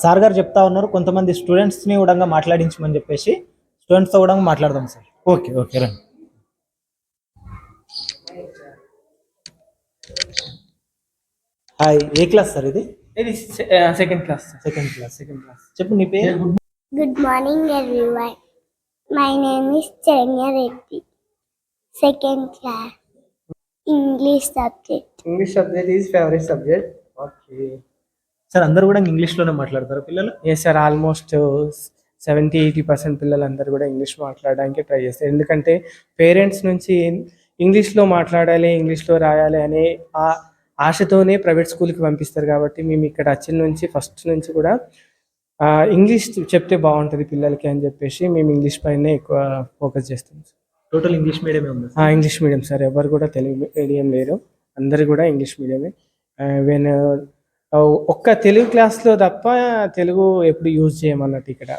Sir గారు చెప్తా ఉన్నారు కొంతమంది స్టూడెంట్స్ని కూడా మాట్లాడించమని చెప్పేసి స్టూడెంట్స్తో కూడా మాట్లాడదాం సార్. ఓకే ఓకే రండి. హాయ్, ఏ క్లాస్ సార్ ఇది? ఇది సెకండ్ క్లాస్. చెప్పు నీ పేరు. Good morning, everyone. My name is Charanya Reddy. Second class. English subject. English subject is favourite subject. Okay sir అందరూ కూడా ఇంగ్లీష్లోనే మాట్లాడతారు పిల్లలు? ఎస్ సార్, ఆల్మోస్ట్ 70-80% పిల్లలందరూ కూడా ఇంగ్లీష్ మాట్లాడడానికి ట్రై చేస్తారు. ఎందుకంటే పేరెంట్స్ నుంచి ఇంగ్లీష్లో మాట్లాడాలి, ఇంగ్లీష్లో రాయాలి అనే ఆ ఆశతోనే ప్రైవేట్ స్కూల్కి పంపిస్తారు. కాబట్టి మేము ఇక్కడ వచ్చిన నుంచి ఫస్ట్ నుంచి కూడా ఇంగ్లీష్ చెప్తే బాగుంటుంది పిల్లలకి అని చెప్పేసి మేము ఇంగ్లీష్ పైనే ఎక్కువ ఫోకస్ చేస్తాం. టోటల్ ఇంగ్లీష్ మీడియమే ఉంది? ఇంగ్లీష్ మీడియం సార్, ఎవరు కూడా తెలుగు మీడియం లేరు, అందరు కూడా ఇంగ్లీష్ మీడియమే. వెన్ ఒక్క తెలుగు క్లాస్లో తప్ప తెలుగు ఎప్పుడు యూజ్ చేయమన్నట్టు ఇక్కడ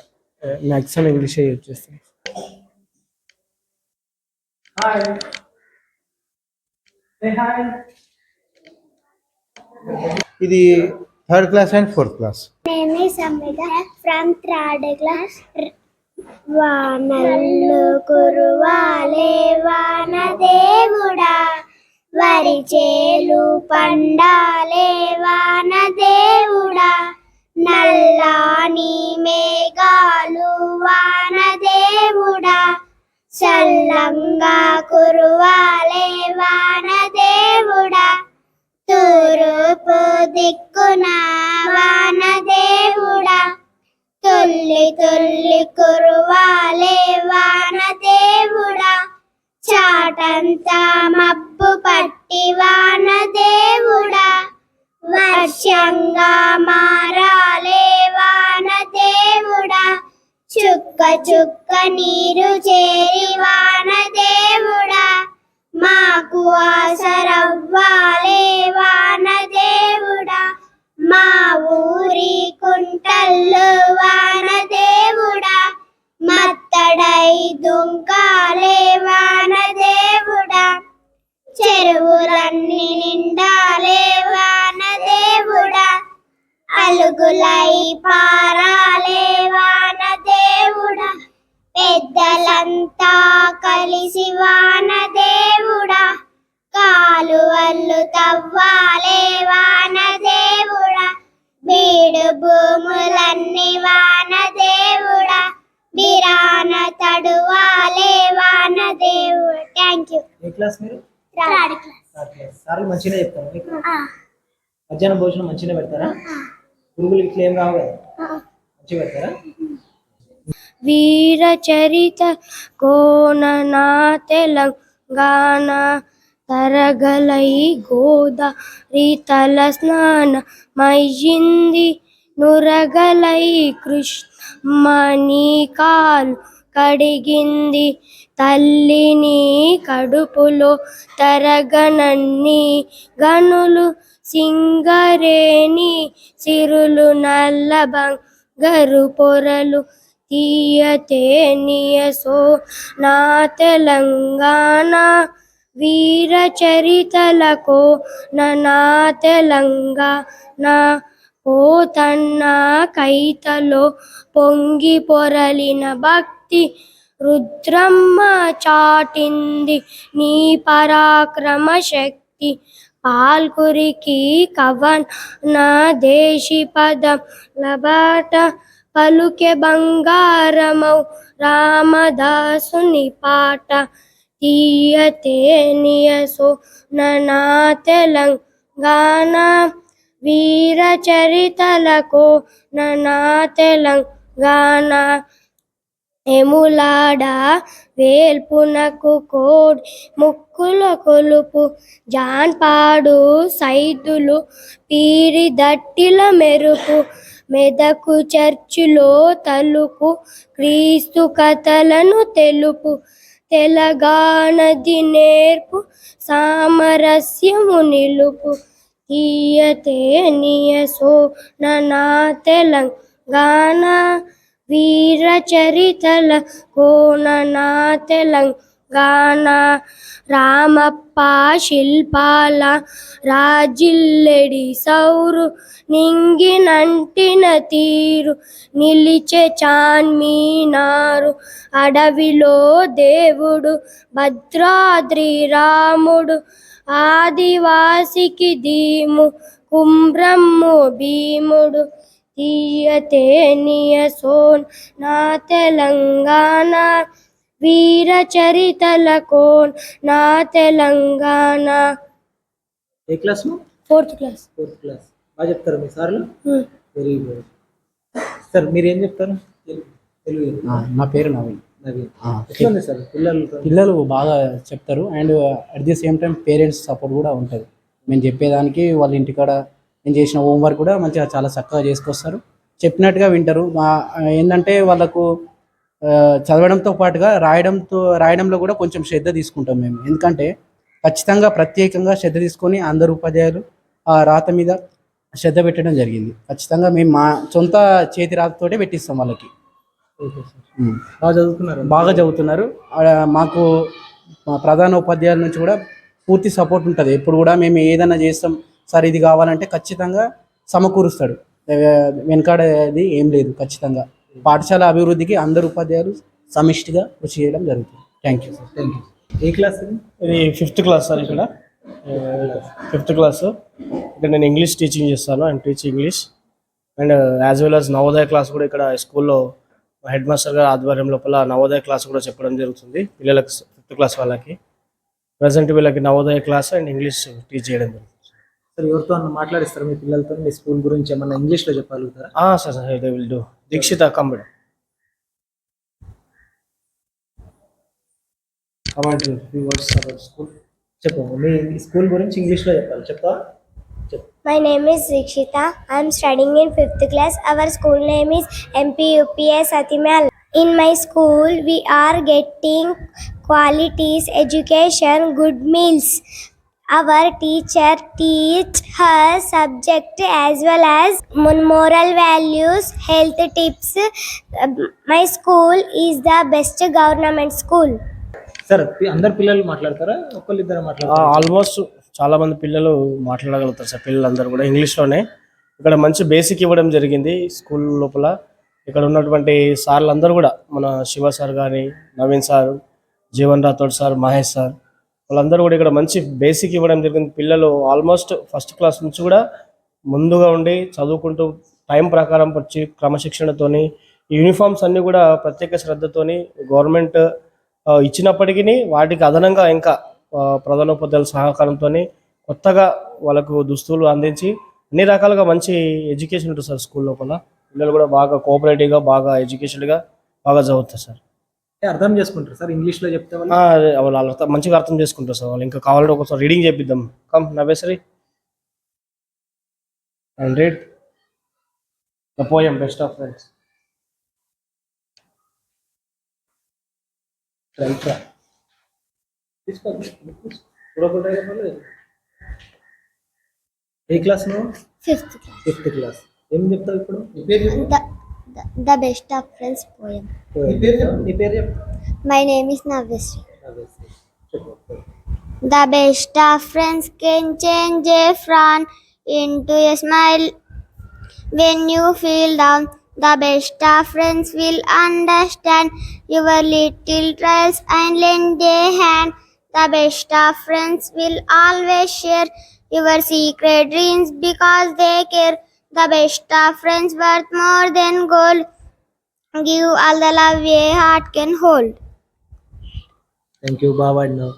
మ్యాక్సిమం ఇంగ్లీషే యూజ్ చేస్తాం. ఇది third class and fourth class. Name is Amrita from third class. వానల్లు కురువాలే వాన దేవుడా, వరి చేలు పండాలే వాన దేవుడా, నల్లాని మేఘాలు వాన దేవుడా, చల్లంగా కురువాలే వాన దేవుడా, తూర్పు దిక్కున వాన దేవుడా, తుల్లి తుల్లి కురువాలే వాన దేవుడా, చాటంతా మబ్బు పట్టి వాన దేవుడా, వర్షంగా మారాలే వాన దేవుడా, చుక్క చుక్క నీరు చేరి వాన దేవుడా, మాకు ఆసరవ్వాలే వాన దేవుడా, మా ఊరి కుంటల్లో వాన దేవుడా, మత్తడై దుంకాలే వాన దేవుడా, చెరువులన్నీ నిండాలే వాన దేవుడా, అలుగులై పారాలే వాన దేవుడా, పెద్దలంతా కలిసి వాన దేవుడా, కాలువలు తవ్వాలే వాన దేవుడా, బీడు భూములన్నీ వాన దేవుడా, బిరాన తడువాలే వాన దేవుడా. Thank you. ఏ క్లాస్ మీరు? Third class. సార్లు మంచిగా చెప్తారా మీకు? మధ్యాహ్నం భోజనం మంచిగా పెడతారా? పురుగులు ఇట్లా ఏం రావు కదా, మంచిగా పెడతారా? వీర చరిత కోననా తెలంగాణ, తరగలై గోదావరి తల స్నాన మయ్యింది, నురగలై కృష్ణమణి కాలు కడిగింది, తల్లిని కడుపులో తరగనన్ని గనులు, సింగరేణి సిరులు నల్ల బంగారు పొరలు, తీయతే నియసో నా తెలంగాణ, వీర చరితలకు నా తెలంగాణ, పోతన్న కైతలో పొంగి పొరలిన భక్తి, రుద్రమ్మ చాటింది నీ పరాక్రమ శక్తి, పాల్కురికి కవన దేశి పదం లబాట, పలుకే బంగారమౌ రామదాసుని పాట, తీయతే నియసో నా తెలంగాణ, వీర చరితలకు నా తెలంగాణ, ఎములాడ వేల్పునకు కోడి ముక్కుల కొలుపు, జాన్పాడు సైదులు పీరి దట్టిల మెరుపు, మెదకు చర్చిలో తలుపు క్రీస్తు కథలను తెలుపు, తెలంగాణది నేర్పు సామరస్యము నిలుపు, తీయతే నియసో నా తెలంగాణ, వీర చరితల కోన నా తెలంగాణ, గాన రామప్ప శిల్పాల రాజిల్లెడి సౌరు నింగినంటిన తీరు నిలిచే చాన్మీనారు అడవిలో దేవుడు భద్రాద్రి రాముడు ఆదివాసికి దీము కుంబ్రమ్ము భీముడు తీయతేనియ సోన్ నా తెలంగాణ వీర చరితల కోన్ నా తెలంగాణ. ఏ class? 4th class. 4th class. బాగా చెప్తారు మీ సార్లు? Very good. సార్ మీరు ఏం చెప్తారు? తెలుగు. నా పేరు నవీన్. నవీన్. ఎట్లా ఉంది సార్ పిల్లలు బాగా చెప్తారు and at the same time parents support కూడా ఉంటుంది. మేము చెప్పేదానికి వాళ్ళ ఇంటికాడ నేను చేసిన హోంవర్క్ కూడా మంచిగా చాలా చక్కగా చేసుకొస్తారు, చెప్పినట్టుగా వింటారు. ఏంటంటే వాళ్ళకు చదవడంతో పాటుగా రాయడంలో కూడా కొంచెం శ్రద్ధ తీసుకుంటాం మేము. ఎందుకంటే ఖచ్చితంగా ప్రత్యేకంగా శ్రద్ధ తీసుకొని అందరు ఉపాధ్యాయులు ఆ రాత మీద శ్రద్ధ పెట్టడం జరిగింది. ఖచ్చితంగా మేము మా సొంత చేతి రాతతోటే పెట్టిస్తాం వాళ్ళకి. బాగా చదువుతున్నారు. మాకు మా ప్రధాన ఉపాధ్యాయుల నుంచి కూడా పూర్తి సపోర్ట్ ఉంటుంది. ఎప్పుడు కూడా మేము ఏదైనా చేస్తాం సార్ ఇది కావాలంటే ఖచ్చితంగా సమకూరుస్తాడు. వెనకాడేది ఏం లేదు. ఖచ్చితంగా పాఠశాల అభివృద్ధికి అందరు ఉపాధ్యాయులు సమిష్టిగా కృషి చేయడం జరుగుతుంది. Thank you sir. Thank you. A class? ఇది 5th క్లాస్ సార్. ఇక్కడ 5th క్లాస్. ఇక్కడ నేను ఇంగ్లీష్ టీచింగ్ చేస్తాను and teach English and as well as Navodaya class కూడా ఇక్కడ స్కూల్లో హెడ్ మాస్టర్ గారి ఆధ్వర్యం లోపల నవోదయ క్లాస్ కూడా చెప్పడం జరుగుతుంది పిల్లలకు, 5th క్లాస్ వాళ్ళకి. ప్రజెంట్ వీళ్ళకి Navodaya class and English teach చేయడం జరుగుతుంది. సార్ ఎవరితో మాట్లాడిస్తారు మీ పిల్లలతో? మీ స్కూల్ గురించి ఏమన్నా ఇంగ్లీష్లో చెప్పగలుగుతారా? Sir they will do. Dikshita కంబడ్. చెప్పు మీ స్కూల్ గురించి ఇంగ్లీష్లో చెప్పాలి. చెప్తా. My name is Dikshita. I am studying in 5th class. Our school name is MPUPS Satimal. In my school, we are getting qualities, education, good meals. Our teacher teach her subject as well as moral values, health tips. My school is the best government school. Sir అందరు పిల్లలు మాట్లాడతారా? ఒక్కళ్ళిద్దరు మాట్లాడతారా? Almost చాలా మంది పిల్లలు మాట్లాడగలుగుతారు sir. పిల్లలందరూ కూడా ఇంగ్లీష్లోనే. ఇక్కడ మంచి బేసిక్ ఇవ్వడం జరిగింది స్కూల్ లోపల. ఇక్కడ ఉన్నటువంటి సార్లు అందరూ కూడా మన శివ సార్ కానీ, Naveen sir, Jeevan Rathod sir, Mahesh sir, వాళ్ళందరూ కూడా ఇక్కడ మంచి బేసిక్ ఇవ్వడం జరిగింది. పిల్లలు ఆల్మోస్ట్ 1st క్లాస్ నుంచి కూడా ముందుగా ఉండి చదువుకుంటూ టైం ప్రకారం వచ్చి క్రమశిక్షణతోని యూనిఫామ్స్ అన్నీ కూడా ప్రత్యేక శ్రద్ధతోని గవర్నమెంట్ ఇచ్చినప్పటికీ వాటికి అదనంగా ఇంకా ప్రధానోపాధ్యాయుల సహకారంతో కొత్తగా వాళ్ళకు దుస్తులు అందించి అన్ని రకాలుగా మంచి ఎడ్యుకేషన్ ఉంటుంది సార్ స్కూల్ లోపల. పిల్లలు కూడా బాగా కోఆపరేటివ్గా, బాగా ఎడ్యుకేషన్గా బాగా చదువుతారు సార్. అర్థం చేసుకుంటారు సార్ ఇంగ్లీష్లో చెప్తే? వాళ్ళు మంచిగా అర్థం చేసుకుంటారు సార్. వాళ్ళు ఇంకా కావాలంటే ఒకసారి రీడింగ్ చేపిద్దాం. కమ్ నవేసరి and read the poem best of friends. ఏ క్లాస్ నువ్వు? 5th class. 5th class. ఏం చెప్తావు ఇప్పుడు? The best of friends poem. నీ పేరు చెప్పు. My name is Navasri. చెప్పు. The best of friends can change a frown into a smile when you feel down. The best of friends will understand your little trials and lend a hand. The best of friends will always share your secret dreams because they care. The best of friends worth more than gold. Give all the love a heart can hold. Thank you. బాగా వాడినావు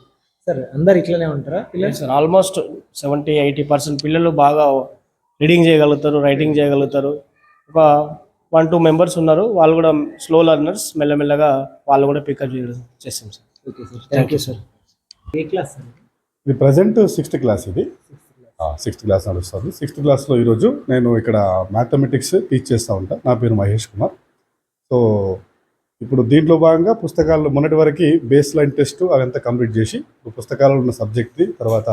sir. అందరు ఇట్లనే ఉంటారా పిల్లలు? Sir almost 70-80% పిల్లలు బాగా reading చేయగలుగుతారు, writing చేయగలుగుతారు. ఒక 1-2 మెంబర్స్ ఉన్నారు, వాళ్ళు కూడా స్లో లర్నర్స్. మెల్లమెల్లగా వాళ్ళు కూడా పికప్ చేస్తాం sir. Okay sir. Thank you sir. A class? ఇది ప్రజెంట్ 6th క్లాస్. ఇది 6th క్లాస్ నడుస్తుంది. 6th క్లాస్లో ఈరోజు నేను ఇక్కడ మ్యాథమెటిక్స్ టీచ్ చేస్తూ ఉంటాను. నా పేరు మహేష్ కుమార్. సో ఇప్పుడు దీంట్లో భాగంగా పుస్తకాలు మొన్నటి వరకు బేస్ లైన్ టెస్ట్ అదంతా కంప్లీట్ చేసి పుస్తకాలలో ఉన్న సబ్జెక్ట్ని తర్వాత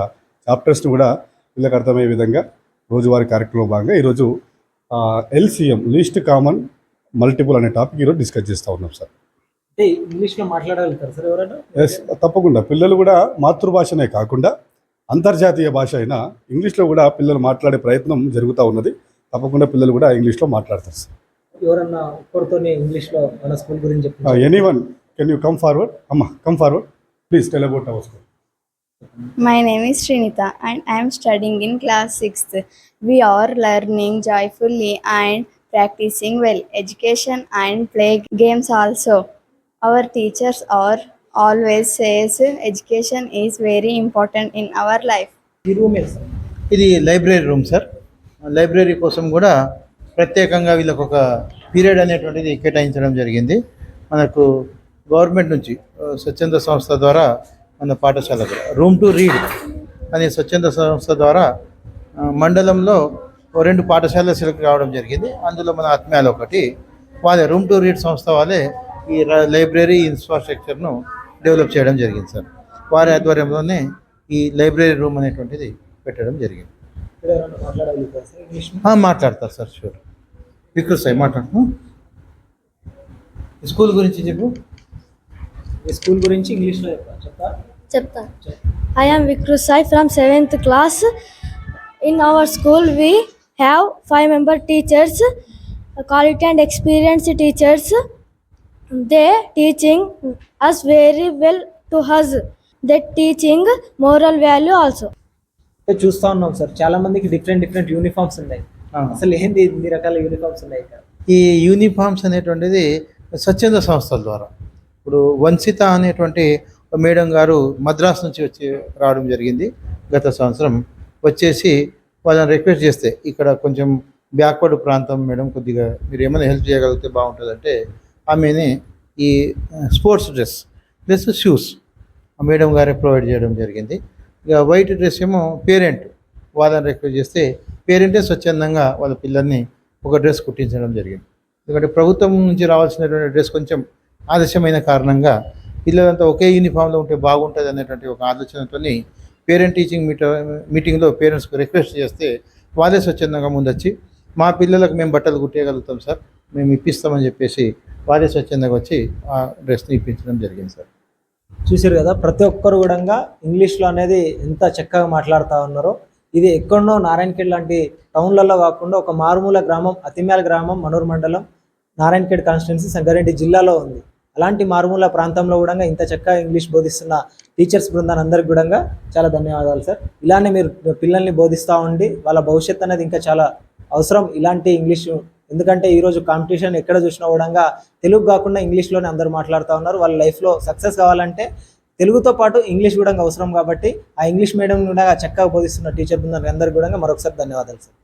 చాప్టర్స్ని కూడా పిల్లలకు అర్థమయ్యే విధంగా రోజువారీ కార్యక్రమంలో భాగంగా ఈరోజు LCM లీస్ట్ కామన్ మల్టిపుల్ అనే టాపిక్ ఈరోజు డిస్కస్ చేస్తూ ఉన్నాం సార్. అంటే ఇంగ్లీష్లో మాట్లాడగలుగుతారు సార్ ఎవరైనా? ఎస్, తప్పకుండా పిల్లలు కూడా మాతృభాషనే కాకుండా అంతర్జాతీయ భాష అయిన ఇంగ్లీష్లో కూడా పిల్లలు మాట్లాడే ప్రయత్నం జరుగుతూ ఉన్నది. తప్పకుండా పిల్లలు కూడా ఇంగ్లీష్లో మాట్లాడతారు సార్. ఎవరన్నా ఒక్కరితోనే ఇంగ్లీష్లో మన స్కూల్ గురించి చెప్తారు? Anyone, can you come forward? అమ్మా, come forward please, tell about our school. My name is Srinita and I am studying in class 6th. We are learning joyfully and practicing well education and play games also. Our teachers are always says education is very important in our life. ఈ room ఏ sir? ఇది library room sir. Library కోసం కూడా ప్రత్యేకంగా వీళ్ళకు ఒక period అనేటువంటిది కేటాయించడం జరిగింది. మనకు గవర్నమెంట్ నుంచి స్వచ్ఛంద సంస్థ ద్వారా మన పాఠశాల కూడా రూమ్ టు రీడ్ అనే స్వచ్ఛంద సంస్థ ద్వారా మండలంలో 2 పాఠశాలలు సెలెక్ట్ కావడం జరిగింది. అందులో మన ఆత్మీయాలు ఒకటి. వాళ్ళే రూమ్ టు రీడ్ సంస్థ వాళ్ళే ఈ లైబ్రరీ ఇన్ఫ్రాస్ట్రక్చర్ను డెవలప్ చేయడం జరిగింది సార్. వారి ఆధ్వర్యంలోనే ఈ లైబ్రరీ రూమ్ అనేటువంటిది పెట్టడం జరిగింది. ఇక్కడ ఎవరైనా మాట్లాడగలుగుతారు సార్ ఇంగ్లీష్? మాట్లాడతారు సార్, షూర్. విక్రమ్ సార్ మాట్లాడుతున్నాం. స్కూల్ గురించి చెప్పు. ఈ స్కూల్ గురించి ఇంగ్లీష్లో చెప్తా. Chapter. I am Vikrusai from 7th class. In our school, we have 5-member teachers, quality and experienced teachers. They teaching us very well to us. They teaching moral value also. అంటే చూస్తూ ఉన్నాం sir, చాలా మందికి different uniforms ఉన్నాయి. అసలు ఏంది ఇన్ని రకాల యూనిఫామ్స్ ఉన్నాయి ఇక్కడ? ఈ యూనిఫామ్స్ అనేటువంటిది స్వచ్ఛంద సంస్థల ద్వారా. ఇప్పుడు వంశిత అనేటువంటి మేడం గారు మద్రాస్ నుంచి వచ్చి రావడం జరిగింది గత సంవత్సరం. వచ్చేసి వాళ్ళని రిక్వెస్ట్ చేస్తే ఇక్కడ కొంచెం బ్యాక్వర్డ్ ప్రాంతం మేడం, కొద్దిగా మీరు ఏమైనా హెల్ప్ చేయగలిగితే బాగుంటుందంటే ఆమెని ఈ స్పోర్ట్స్ డ్రెస్ ప్లస్ షూస్ ఆ మేడం గారే ప్రొవైడ్ చేయడం జరిగింది. ఇక వైట్ డ్రెస్ ఏమో పేరెంట్ వాళ్ళని రిక్వెస్ట్ చేస్తే పేరెంటే స్వచ్ఛందంగా వాళ్ళ పిల్లల్ని ఒక డ్రెస్ కుట్టించడం జరిగింది. ఎందుకంటే ప్రభుత్వం నుంచి రావాల్సినటువంటి డ్రెస్ కొంచెం ఆలస్యమైన కారణంగా పిల్లలంతా ఒకే యూనిఫామ్లో ఉంటే బాగుంటుంది అనేటువంటి ఒక ఆలోచనతో పేరెంట్ టీచింగ్ మీటింగ్లో పేరెంట్స్కి రిక్వెస్ట్ చేస్తే వాళ్ళే స్వచ్ఛందంగా ముందొచ్చి మా పిల్లలకు మేము బట్టలు కుట్టేయగలుగుతాం సార్, మేము ఇప్పిస్తామని చెప్పేసి వాళ్ళే స్వచ్ఛందంగా వచ్చి ఆ డ్రెస్ని ఇప్పించడం జరిగింది సార్. చూసారు కదా, ప్రతి ఒక్కరు కూడా ఇంగ్లీష్లో అనేది ఎంత చక్కగా మాట్లాడుతూ ఉన్నారో. ఇది ఎక్కడో నారాయణఖేడ్ లాంటి టౌన్లలో కాకుండా ఒక మారుమూల గ్రామం, అతిమ్యాల గ్రామం, మనూరు మండలం, నారాయణఖేడ్ కాన్స్టిట్యున్సీ, సంగారెడ్డి జిల్లాలో ఉంది. అలాంటి మారుమూల ప్రాంతంలో కూడా ఇంత చక్కగా ఇంగ్లీష్ బోధిస్తున్న టీచర్స్ బృందాన్ని అందరికి కూడా చాలా ధన్యవాదాలు సార్. ఇలానే మీరు పిల్లల్ని బోధిస్తూ ఉండి వాళ్ళ భవిష్యత్తు అనేది ఇంకా చాలా అవసరం ఇలాంటి ఇంగ్లీషు. ఎందుకంటే ఈరోజు కాంపిటీషన్ ఎక్కడ చూసినా కూడా తెలుగు కాకుండా ఇంగ్లీష్లోనే అందరూ మాట్లాడుతూ ఉన్నారు. వాళ్ళ లైఫ్లో సక్సెస్ కావాలంటే తెలుగుతో పాటు ఇంగ్లీష్ కూడా అవసరం. కాబట్టి ఆ ఇంగ్లీష్ మీడియం కూడా చక్కగా బోధిస్తున్న టీచర్ బృందానికి అందరికీ కూడా మరొకసారి ధన్యవాదాలు సార్.